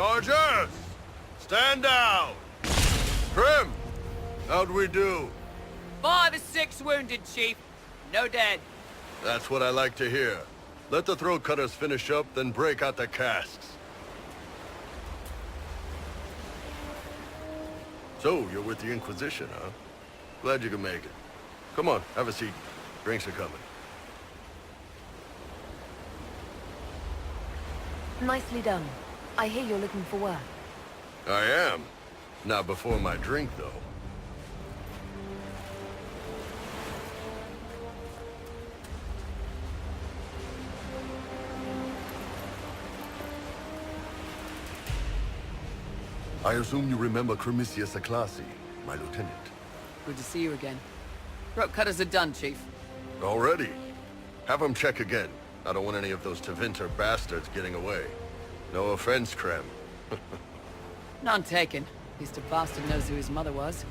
Chargers! Stand down! Prim! How'd we do? 5 or 6 wounded, Chief. No dead. That's what I like to hear. Let the throat cutters finish up, then break out the casks. So, you're with the Inquisition, huh? Glad you could make it. Come on, have a seat. Drinks are coming. Nicely done. I hear you're looking for work. I am. Not before my drink, though. I assume you remember Cremisius Aclassi, my lieutenant. Good to see you again. Throat cutters are done, Chief. Already? Have them check again. I don't want any of those Tevinter bastards getting away. No offense, Krem. None taken. At least a bastard knows who his mother was.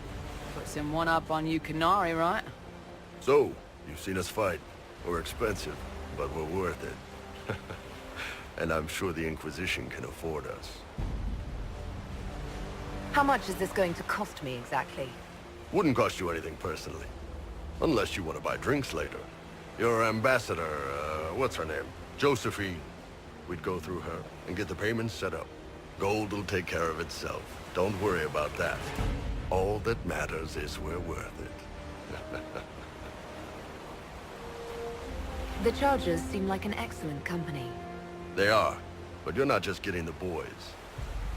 Puts him one up on you Canary, right? So, you've seen us fight. We're expensive, but we're worth it. And I'm sure the Inquisition can afford us. How much is this going to cost me exactly? Wouldn't cost you anything personally. Unless you want to buy drinks later. Your ambassador, what's her name? Josephine. We'd go through her and get the payments set up. Gold will take care of itself. Don't worry about that. All that matters is we're worth it. The Chargers seem like an excellent company. They are, but you're not just getting the boys.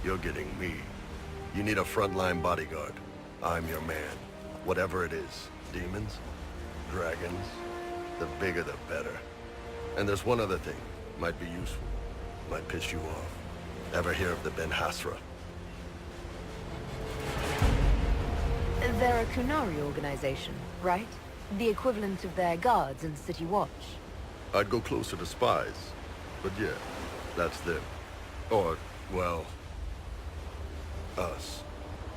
You're getting me. You need a frontline bodyguard. I'm your man. Whatever it is. Demons? Dragons? The bigger the better. And there's one other thing. Might be useful. Might piss you off. Ever hear of the Ben Hasra? They're a Kunari organization, right? The equivalent of their guards and city watch. I'd go closer to spies. But yeah, that's them. Or, well, us.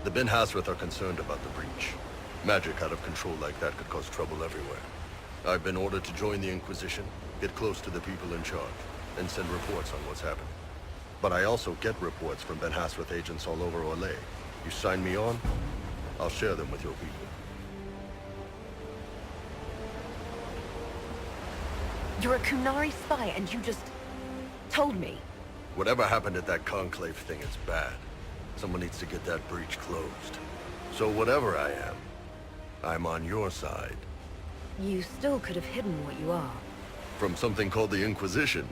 The Ben Hasrath are concerned about the breach. Magic out of control like that could cause trouble everywhere. I've been ordered to join the Inquisition, get close to the people in charge, and send reports on what's happening. But I also get reports from Ben Hasrath agents all over Orlais. You sign me on, I'll share them with your people. You're a Kunari spy and you just told me. Whatever happened at that conclave thing is bad. Someone needs to get that breach closed. So whatever I am, I'm on your side. You still could have hidden what you are. From something called the Inquisition?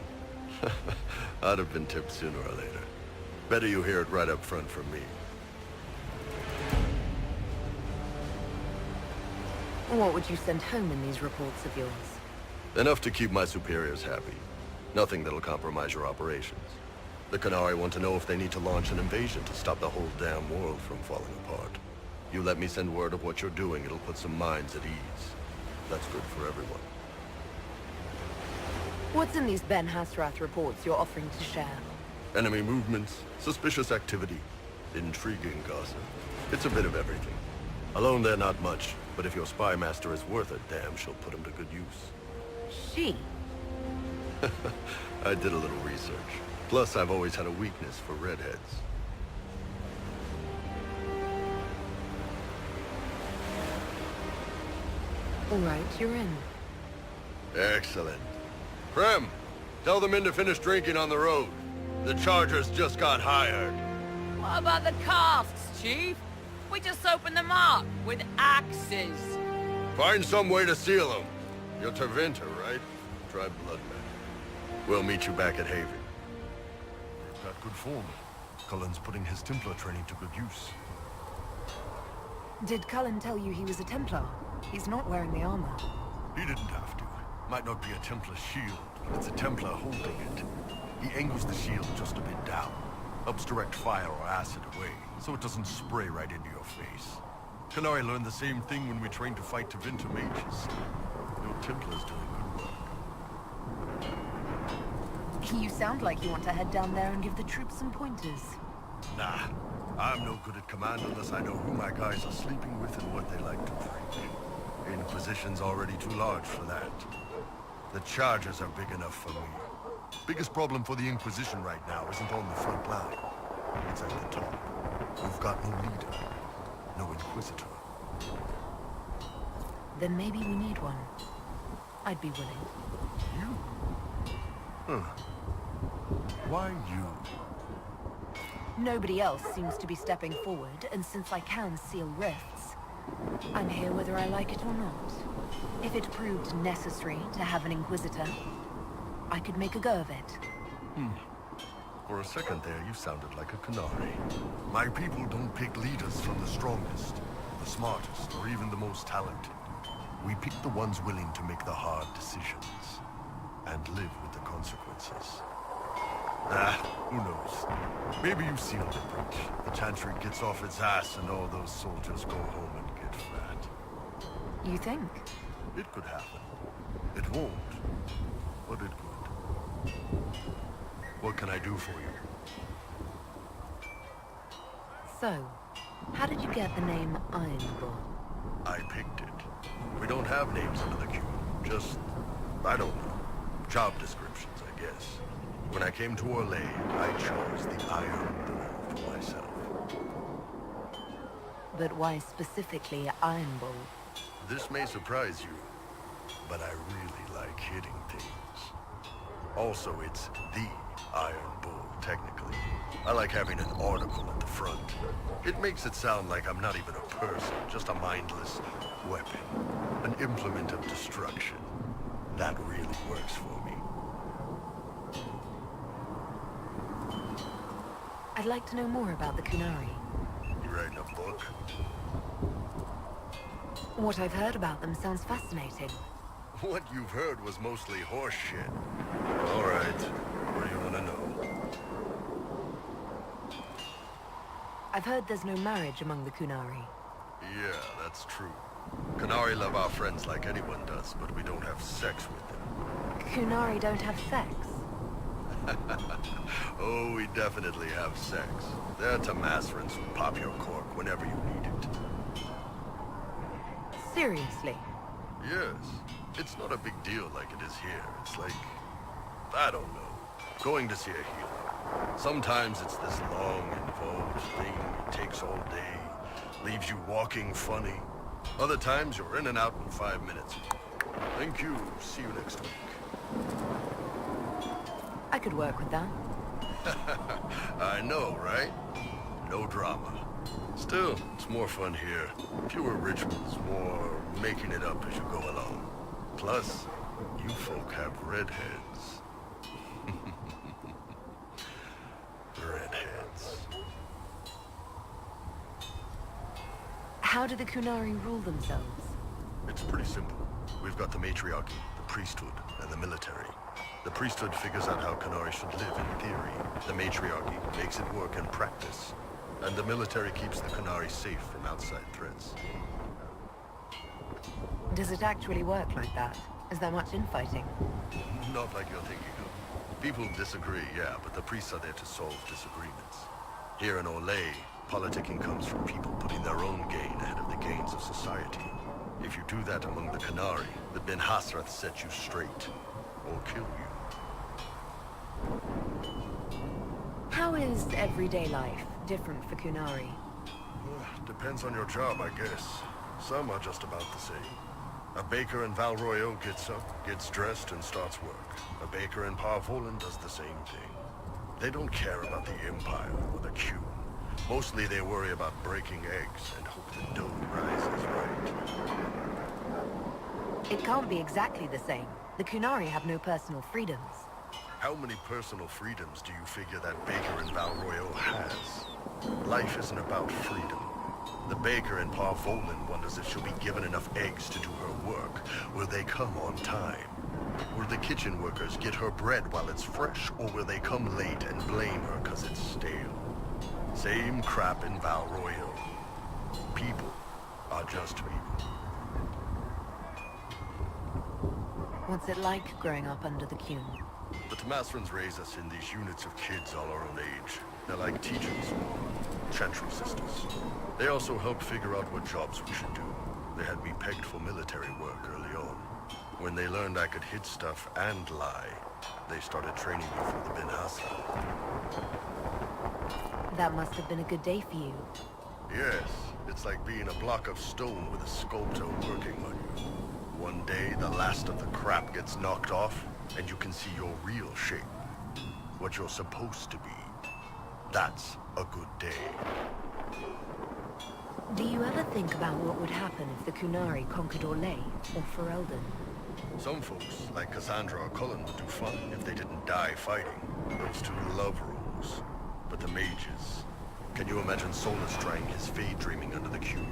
I'd have been tipped sooner or later. Better you hear it right up front from me. What would you send home in these reports of yours? Enough to keep my superiors happy. Nothing that'll compromise your operations. The Canary want to know if they need to launch an invasion to stop the whole damn world from falling apart. You let me send word of what you're doing, it'll put some minds at ease. That's good for everyone. What's in these Ben Hasrath reports you're offering to share? Enemy movements, suspicious activity, intriguing gossip. It's a bit of everything. Alone they're not much, but if your spy master is worth a damn, she'll put him to good use. She? I did a little research. Plus, I've always had a weakness for redheads. All right, you're in. Excellent. Prem, tell the men to finish drinking on the road. The Chargers just got hired. What about the casks, Chief? We just opened them up with axes. Find some way to seal them. You're Tevinter, right? Try Bloodman. We'll meet you back at Haven. They've got good form. Cullen's putting his Templar training to good use. Did Cullen tell you he was a Templar? He's not wearing the armor. He didn't have to. Might not be a Templar shield, but it's a Templar holding it. He angles the shield just a bit down. Helps direct fire or acid away, so it doesn't spray right into your face. Canary learned the same thing when we trained to fight Tevinter mages. Your Templar's doing good work. You sound like you want to head down there and give the troops some pointers. Nah, I'm no good at command unless I know who my guys are sleeping with and what they like to drink. The Inquisition's already too large for that. The Chargers are big enough for me. Biggest problem for the Inquisition right now isn't on the front line. It's at the top. We've got no leader, no Inquisitor. Then maybe we need one. I'd be willing. You? Huh. Why you? Nobody else seems to be stepping forward, and since I can seal rifts, I'm here whether I like it or not. If it proved necessary to have an Inquisitor, I could make a go of it. For a second there, you sounded like a Canary. My people don't pick leaders from the strongest, the smartest, or even the most talented. We pick the ones willing to make the hard decisions and live with the consequences. Who knows? Maybe you've seen the breach. The Chantry gets off its ass and all those soldiers go home and get fat. You think? It could happen. It won't, but it could. What can I do for you? So, how did you get the name Iron Bull? I picked it. We don't have names under the cube. Just, I don't know. Job descriptions, I guess. When I came to Orlais, I chose the Iron Bull for myself. But why specifically Iron Bull? This may surprise you, but I really like hitting things. Also, it's the Iron Bull, technically. I like having an article at the front. It makes it sound like I'm not even a person, just a mindless weapon. An implement of destruction. That really works for me. I'd like to know more about the Kunari. You writing a book? What I've heard about them sounds fascinating. What you've heard was mostly horse shit. All right. What do you want to know? I've heard there's no marriage among the Kunari. Yeah, that's true. Kunari love our friends like anyone does, but we don't have sex with them. Kunari don't have sex? Oh, we definitely have sex. They're Tamasrans who pop your cork whenever you need it. Seriously? Yes. It's not a big deal like it is here. It's like, I don't know, going to see a healer. Sometimes it's this long, involved thing. It takes all day, leaves you walking funny. Other times you're in and out in 5 minutes. Thank you. See you next week. I could work with that. I know, right? No drama. Still, it's more fun here. Fewer rituals, more making it up as you go along. Plus, you folk have redheads. Redheads. How do the Kunari rule themselves? It's pretty simple. We've got the matriarchy, the priesthood, and the military. The priesthood figures out how Kunari should live in theory. The matriarchy makes it work in practice. And the military keeps the Kunari safe from outside threats. Does it actually work like that? Is there much infighting? Not like you're thinking of. People disagree, yeah, but the priests are there to solve disagreements. Here in Orlais, politicking comes from people putting their own gain ahead of the gains of society. If you do that among the Kunari, the Ben Hasrath set you straight, or kill you. How is everyday life different for Kunari? Depends on your job, I guess. Some are just about the same. A baker in Val Royeaux gets up, gets dressed, and starts work. A baker in Parvolan does the same thing. They don't care about the Empire or the Q. Mostly they worry about breaking eggs and hope the dough rises right. It can't be exactly the same. The Kunari have no personal freedoms. How many personal freedoms do you figure that baker in Val Royeaux has? Life isn't about freedom. The baker in Parvolan wonders if she'll be given enough eggs to do her work. Will they come on time? Will the kitchen workers get her bread while it's fresh, or will they come late and blame her because it's stale? Same crap in Val Royeaux. People are just people. What's it like growing up under the Qun? The Tamasrans raise us in these units of kids all our own age. They're like teachers, or Chantry sisters. They also help figure out what jobs we should do. They had me pegged for military work early on. When they learned I could hit stuff and lie, they started training me for the Ben Hassan. That must have been a good day for you. Yes, it's like being a block of stone with a sculptor working on you. One day, the last of the crap gets knocked off, and you can see your real shape. What you're supposed to be. That's a good day. Do you ever think about what would happen if the Kunari conquered Orlais or Ferelden? Some folks, like Cassandra or Cullen, would do fine if they didn't die fighting. Those two love rules. But the mages... Can you imagine Solus trying his fade dreaming under the cube?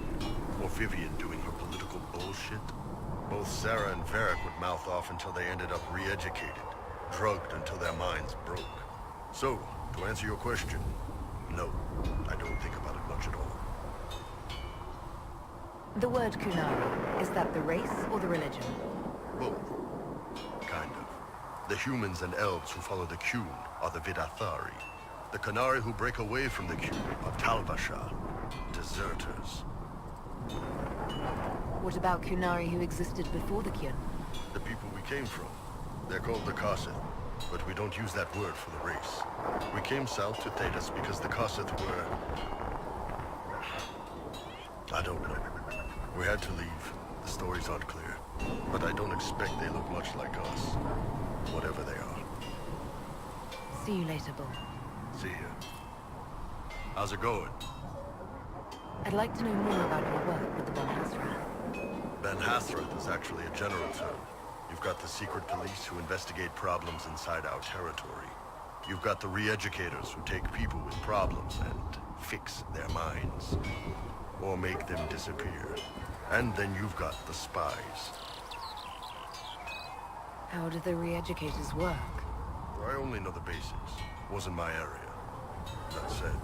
Or Vivian doing her political bullshit? Both Sarah and Varric would mouth off until they ended up re-educated, drugged until their minds broke. So, to answer your question, no, I don't think about it much at all. The word Kunari, is that the race or the religion? Both. Kind of. The humans and elves who follow the Qun are the Vidathari. The Kunari who break away from the Qun are Talvasha, deserters. What about Kunari who existed before the Qun? The people we came from. They're called the Kossith, but we don't use that word for the race. We came south to Thedas because the Kossith were... I don't know. We had to leave. The stories aren't clear. But I don't expect they look much like us. Whatever they are. See you later, Bull. See ya. How's it going? I'd like to know more about your work with the Ben Hasrath. Ben Hasrath is actually a general term. You've got the secret police who investigate problems inside our territory. You've got the re-educators who take people with problems and fix their minds. Or make them disappear. And then you've got the spies. How do the re-educators work? I only know the basics. Wasn't my area. That said,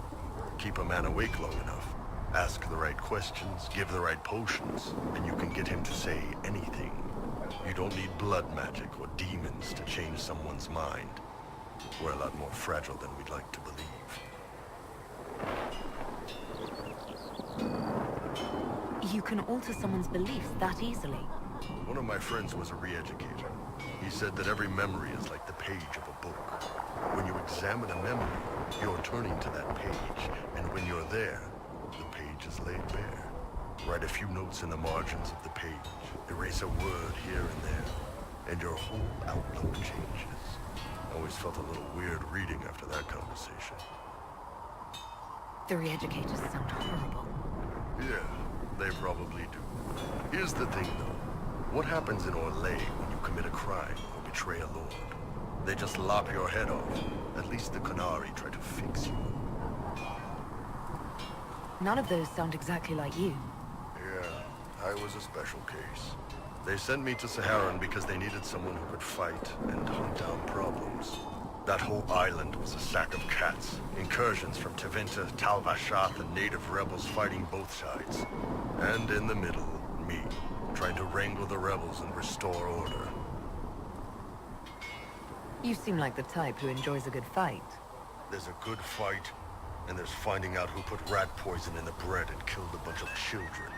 keep a man awake long enough. Ask the right questions, give the right potions, and you can get him to say anything. You don't need blood magic or demons to change someone's mind. We're a lot more fragile than we'd like to believe. You can alter someone's beliefs that easily. One of my friends was a re-educator. He said that every memory is like the page of a book. When you examine a memory, you're turning to that page, and when you're there, the page is laid bare. Write a few notes in the margins of the page, erase a word here and there, and your whole outlook changes. I always felt a little weird reading after that conversation. The re-educators sound horrible. Yeah, they probably do. Here's the thing, though. What happens in Orlais when you commit a crime or betray a lord? They just lop your head off. At least the Kunari try to fix you. None of those sound exactly like you. Yeah, I was a special case. They sent me to Saharan because they needed someone who could fight and hunt down problems. That whole island was a sack of cats. Incursions from Tevinter, Talvashath, and native rebels fighting both sides. And in the middle, me, trying to wrangle the rebels and restore order. You seem like the type who enjoys a good fight. There's a good fight, and there's finding out who put rat poison in the bread and killed a bunch of children.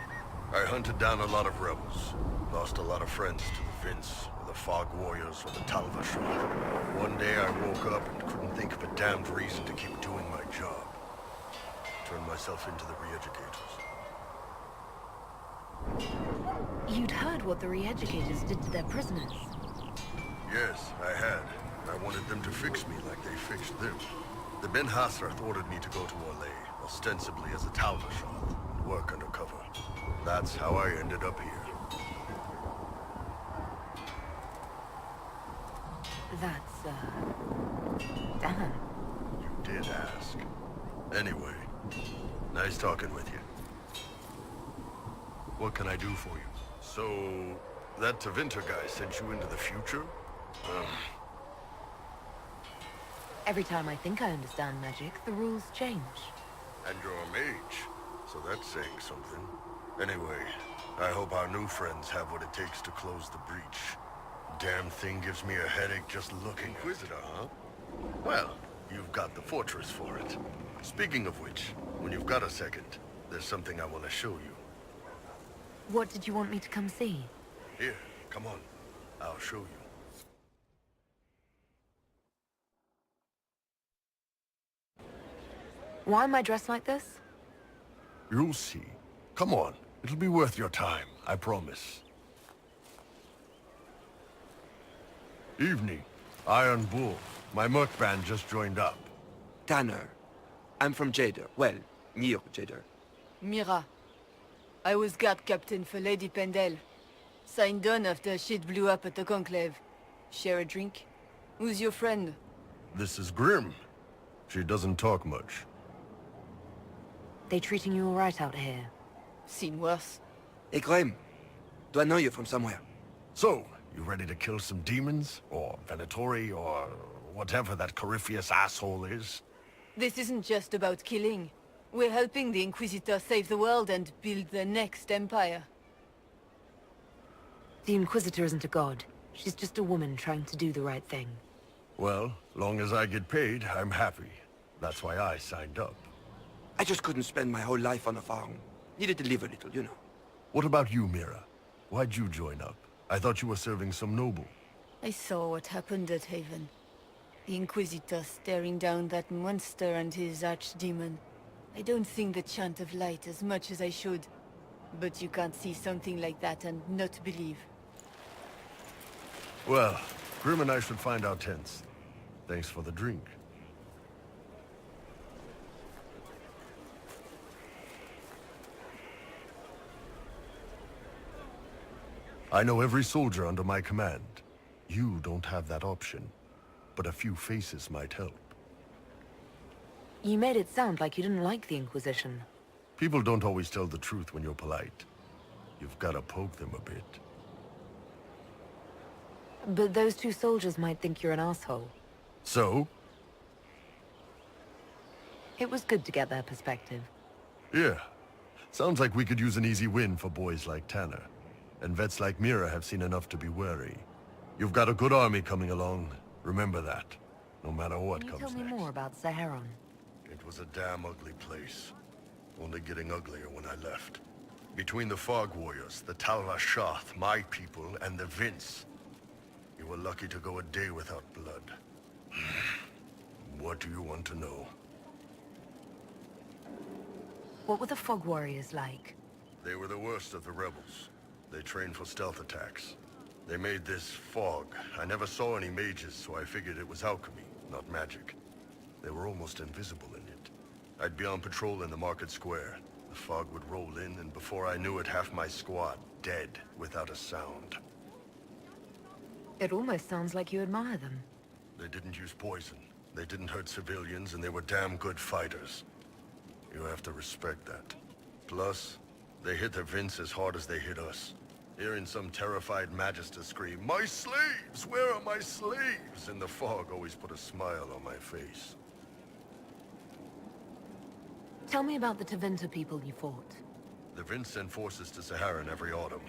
I hunted down a lot of rebels. Lost a lot of friends to the Vince, or the Fog Warriors, or the Talvashath. One day I woke up and couldn't think of a damned reason to keep doing my job. Turned myself into the re-educators. You'd heard what the re-educators did to their prisoners. Yes, I had. I wanted them to fix me like they fixed them. The Ben Hasrath ordered me to go to Orlais, ostensibly as a Talvashath, and work undercover. That's how I ended up here. That's, damn. You did ask. Anyway, nice talking with you. What can I do for you? So, that Tevinter guy sent you into the future? Every time I think I understand magic, the rules change. And you're a mage, so that's saying something. Anyway, I hope our new friends have what it takes to close the breach. Damn thing gives me a headache just looking. Inquisitor, huh? Well, you've got the fortress for it. Speaking of which, when you've got a second, there's something I want to show you. What did you want me to come see? Here, come on. I'll show you. Why am I dressed like this? You'll see. Come on. It'll be worth your time, I promise. Evening. Iron Bull. My merc band just joined up. Tanner. I'm from Jader. Well, near Jader. Mira. I was guard captain for Lady Pendel. Signed on after shit blew up at the Conclave. Share a drink? Who's your friend? This is Grim. She doesn't talk much. They treating you all right out here? Seen worse. Hey, Graham. Do I know you from somewhere? So, you ready to kill some demons? Or Venatori? Or whatever that Corypheus asshole is? This isn't just about killing. We're helping the Inquisitor save the world and build the next empire. The Inquisitor isn't a god. She's just a woman trying to do the right thing. Well, long as I get paid, I'm happy. That's why I signed up. I just couldn't spend my whole life on a farm. Needed to live a little, you know. What about you, Mira? Why'd you join up? I thought you were serving some noble. I saw what happened at Haven. The Inquisitor staring down that monster and his archdemon. I don't think the chant of light as much as I should. But you can't see something like that and not believe. Well, Grim and I should find our tents. Thanks for the drink. I know every soldier under my command. You don't have that option, but a few faces might help. You made it sound like you didn't like the Inquisition. People don't always tell the truth when you're polite. You've got to poke them a bit. But those two soldiers might think you're an asshole. So? It was good to get their perspective. Yeah. Sounds like we could use an easy win for boys like Tanner. And vets like Mira have seen enough to be wary. You've got a good army coming along. Remember that. No matter what Can you comes tell me next. more about Saharon? It was a damn ugly place. Only getting uglier when I left. Between the Fog Warriors, the Talva Shoth, my people, and the Vince. You were lucky to go a day without blood. What do you want to know? What were the Fog Warriors like? They were the worst of the rebels. They trained for stealth attacks. They made this fog. I never saw any mages, so I figured it was alchemy, not magic. They were almost invisible in it. I'd be on patrol in the market square. The fog would roll in, and before I knew it, half my squad dead without a sound. It almost sounds like you admire them. They didn't use poison. They didn't hurt civilians, and they were damn good fighters. You have to respect that. Plus, they hit the Vince as hard as they hit us. Hearing some terrified Magister scream, "My slaves! Where are my slaves?" in the fog always put a smile on my face. Tell me about the Tevinter people you fought. The Vince sent forces to Saharan every autumn.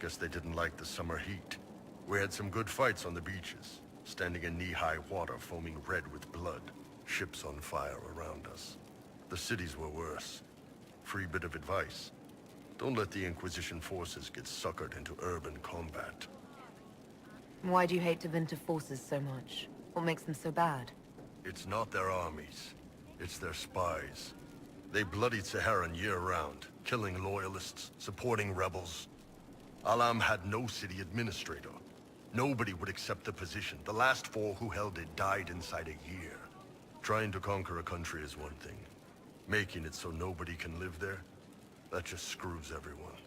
Guess they didn't like the summer heat. We had some good fights on the beaches, standing in knee-high water foaming red with blood, ships on fire around us. The cities were worse. Free bit of advice. Don't let the Inquisition forces get suckered into urban combat. Why do you hate Tevinter forces so much? What makes them so bad? It's not their armies. It's their spies. They bloodied Saharan year-round, killing loyalists, supporting rebels. Alam had no city administrator. Nobody would accept the position. The last 4 who held it died inside a year. Trying to conquer a country is one thing. Making it so nobody can live there, that just screws everyone.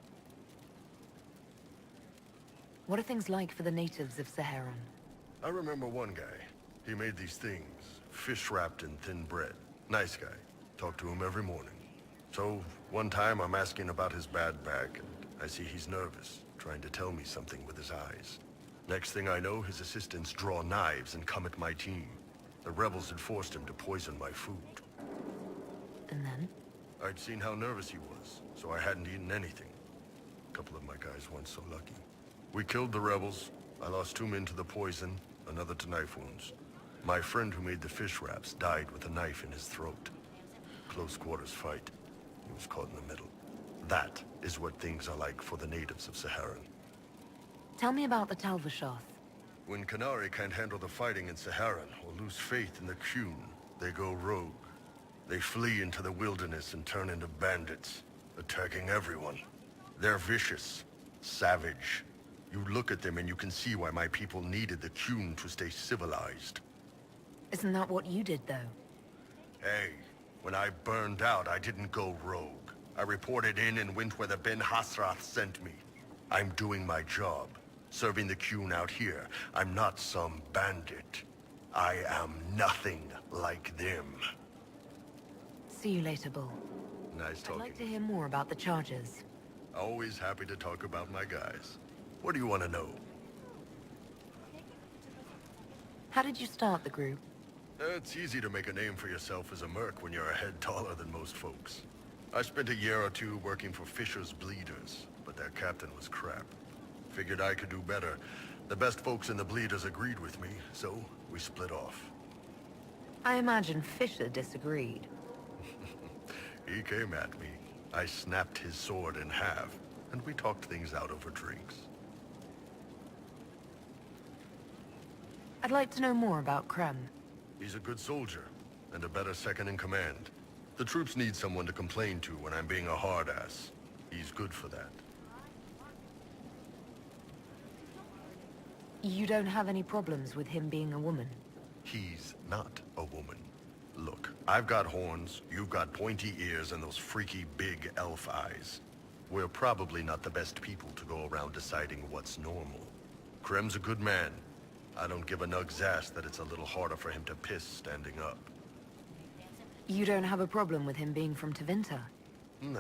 What are things like for the natives of Saharan? I remember one guy. He made these things, fish wrapped in thin bread. Nice guy. Talk to him every morning. So, one time I'm asking about his bad back, and I see he's nervous, trying to tell me something with his eyes. Next thing I know, his assistants draw knives and come at my team. The rebels had forced him to poison my food. And then? I'd seen how nervous he was, so I hadn't eaten anything. A couple of my guys weren't so lucky. We killed the rebels. I lost 2 men to the poison, another to knife wounds. My friend who made the fish wraps died with a knife in his throat. Close quarters fight. He was caught in the middle. That is what things are like for the natives of Saharan. Tell me about the Talvashoth. When Canary can't handle the fighting in Saharan or lose faith in the Qun, they go rogue. They flee into the wilderness and turn into bandits, attacking everyone. They're vicious, savage. You look at them and you can see why my people needed the Qun to stay civilized. Isn't that what you did, though? Hey, when I burned out, I didn't go rogue. I reported in and went where the Ben Hasrath sent me. I'm doing my job, serving the Qun out here. I'm not some bandit. I am nothing like them. See you later, Bull. Nice I'd talking. like to hear more about the charges. Always happy to talk about my guys. What do you want to know? How did you start the group? It's easy to make a name for yourself as a merc when you're a head taller than most folks. I spent a year or two working for Fisher's Bleeders, but their captain was crap. Figured I could do better. The best folks in the Bleeders agreed with me, so we split off. I imagine Fisher disagreed. He came at me. I snapped his sword in half, and we talked things out over drinks. I'd like to know more about Krem. He's a good soldier, and a better second-in-command. The troops need someone to complain to when I'm being a hard-ass. He's good for that. You don't have any problems with him being a woman? He's not a woman. Look, I've got horns, you've got pointy ears, and those freaky big elf eyes. We're probably not the best people to go around deciding what's normal. Krem's a good man. I don't give a nug's ass that it's a little harder for him to piss standing up. You don't have a problem with him being from Tevinter? Nah,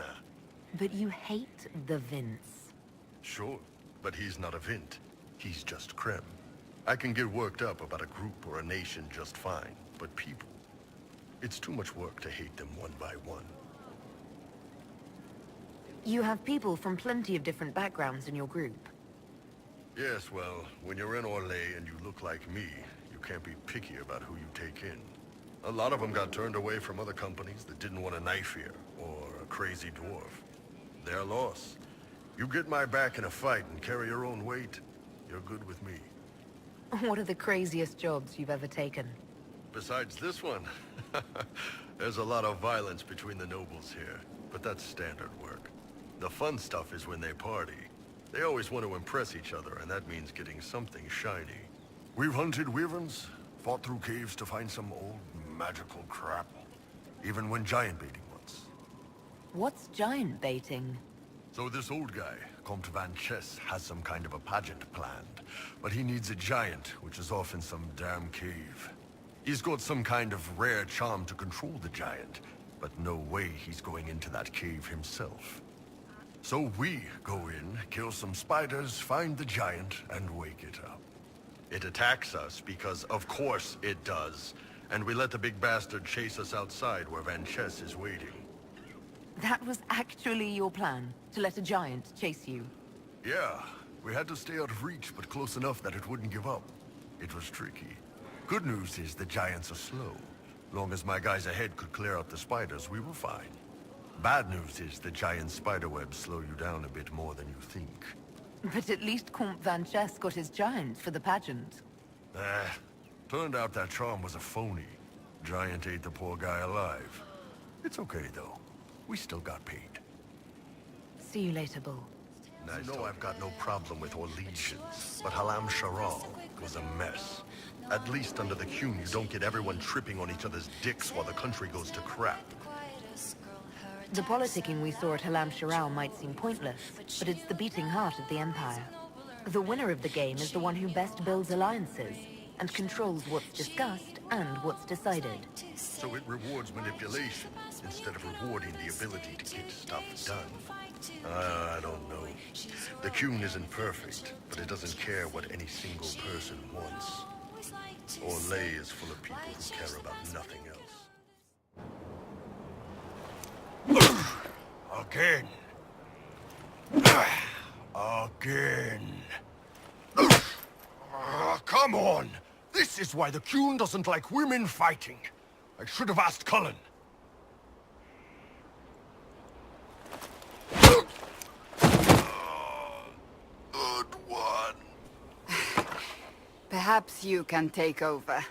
But you hate the Vince. sure, but he's not a Vint. He's just Krem. I can get worked up about a group or a nation just fine, but people... It's too much work to hate them one by one. You have people from plenty of different backgrounds in your group. Yes, well, when you're in Orlais and you look like me, you can't be picky about who you take in. A lot of them got turned away from other companies that didn't want a knife here, or a crazy dwarf. Their loss. You get my back in a fight and carry your own weight, you're good with me. What are the craziest jobs you've ever taken? Besides this one, there's a lot of violence between the nobles here, but that's standard work. The fun stuff is when they party. They always want to impress each other, and that means getting something shiny. We've hunted wyverns, fought through caves to find some old magical crap. Even went giant baiting once. What's giant baiting? So this old guy, Comte Van Chess, has some kind of a pageant planned. But he needs a giant, which is off in some damn cave. He's got some kind of rare charm to control the giant, but no way he's going into that cave himself. So we go in, kill some spiders, find the giant, and wake it up. It attacks us because, of course, it does. And we let the big bastard chase us outside where Van Chess is waiting. That was actually your plan, to let a giant chase you. Yeah, we had to stay out of reach, but close enough that it wouldn't give up. It was tricky. Good news is the giants are slow. Long as my guys ahead could clear out the spiders, we were fine. Bad news is the giant spiderwebs slow you down a bit more than you think. But at least Comte Van Chess got his giant for the pageant. Turned out that charm was a phony. Giant ate the poor guy alive. It's okay, though. We still got paid. See you later, Bull. I know I've got no problem with Orlesians, but Halam Sharal was a mess. At least under the Qun, you don't get everyone tripping on each other's dicks while the country goes to crap. The politicking we saw at Halam Sharal might seem pointless, but it's the beating heart of the Empire. The winner of the game is the one who best builds alliances, and controls what's discussed and what's decided. So it rewards manipulation, instead of rewarding the ability to get stuff done. I don't know. The Qun isn't perfect, but it doesn't care what any single person wants. Orlais is full of people who care about nothing else. Again. Again. Come on! This is why the Qun doesn't like women fighting. I should have asked Cullen. Good one. Perhaps you can take over.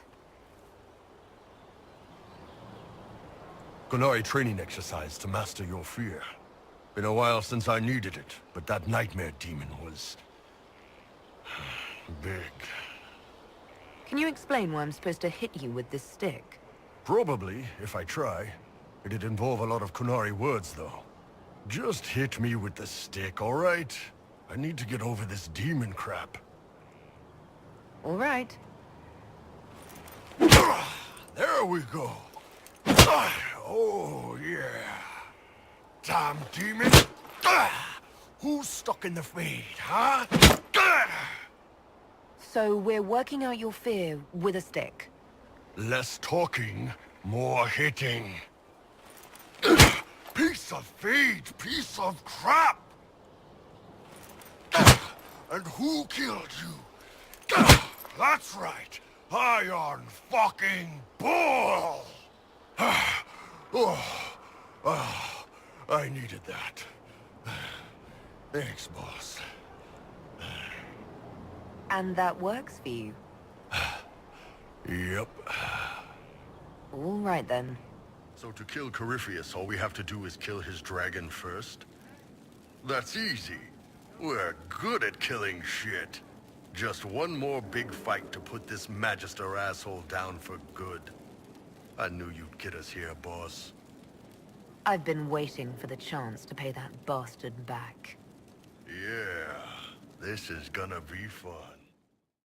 Kunari training exercise to master your fear. Been a while since I needed it, but that nightmare demon was... big. Can you explain why I'm supposed to hit you with this stick? Probably, if I try. It'd involve a lot of Kunari words, though. Just hit me with the stick, alright? I need to get over this demon crap. All right. There we go. Oh, yeah. Damn demon. Who's stuck in the fade, huh? So we're working out your fear with a stick. Less talking, more hitting. Piece of feed, piece of crap! And who killed you? That's right, Iron fucking Bull! I needed that. Thanks, boss. And that works for you? Yep. All right then. So to kill Corypheus, all we have to do is kill his dragon first? That's easy. We're good at killing shit. Just one more big fight to put this Magister asshole down for good. I knew you'd get us here, boss. I've been waiting for the chance to pay that bastard back. Yeah, this is gonna be fun.